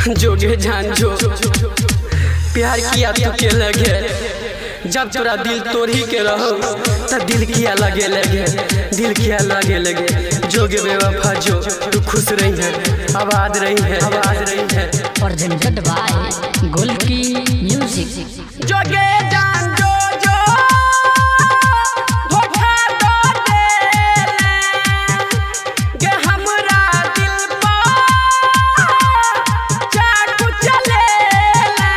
जोगे जान जो प्यार किया तो के लगे, जब तोरा दिल तोड़ी के रहो तब दिल किया लगे लगे, दिल किया लगे लगे। जोगे बेवफा जो तू खुश रही है, आबाद रही है, आबाद रही है। Presented by Golki music. जोगे जान जो जो धोखा तो देले गे हमरा दिल पर चाकू चलेला।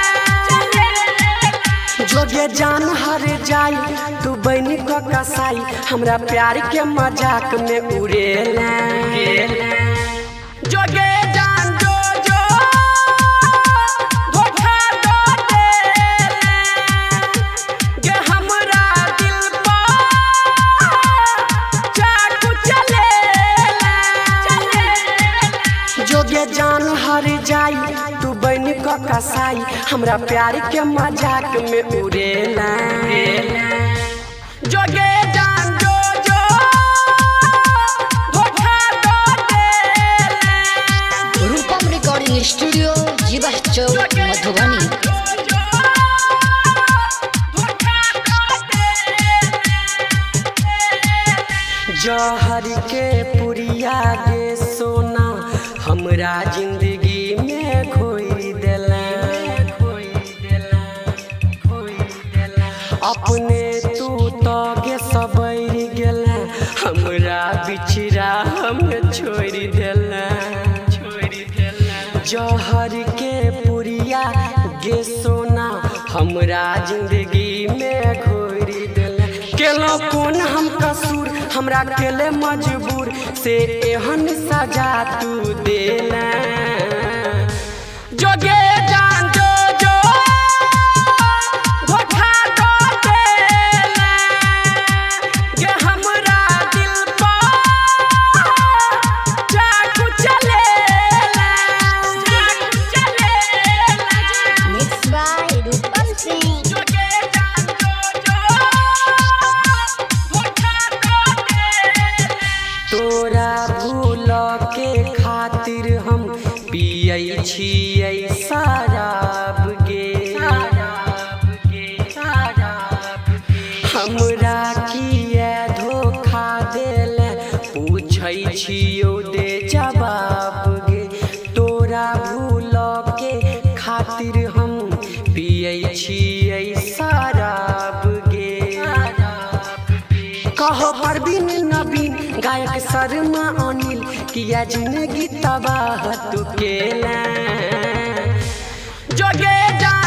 जोगे जान हर जाई तू बन को कसाई, हमरा प्यार के मजाक में उड़ेला। जोगे जान जो जो धोखा तो देले गे हमरा दिल पर चाकू चलेला। जोगे जान हर जाई तू बन को कसाई, हमरा प्यार के मजाक में उड़ेला। जोगे जान जो जो धोखा तो देले। रूपम रिकॉर्डिंग स्टूडियो जीवा चौक मधुबनी। जहर के पुरिया गे सोना हमरा जिंदगी में खोई देला। अपने तू तो गे सबैर गेला, हमरा बिछड़ा हम छोड़ देला। जहर के पुरिया गे सोना हमरा जिंदगी में घोरी देला। केलो कौन हम कसूर, हमरा केले मजबूर से एहन सजा तू देला। जोगे जान जो जो धोखा तो देले गे हमरा दिल पर चाकू चलेला। मिक्स बाय रूपम सिंह। जोगे जान जो जो धोखा तो देले। तोरा भूल के खातिर हम पियै छियै शराब गे। हमरा किए धोखा देले पूछै छियौ दे जवाब गे। तोरा भूल के खातिर हम पियै छियै शराब गे। कहो परवीन नवीन गायक शर्मा अनिल किया जिंदगी तबाह तू केला। जोगे जान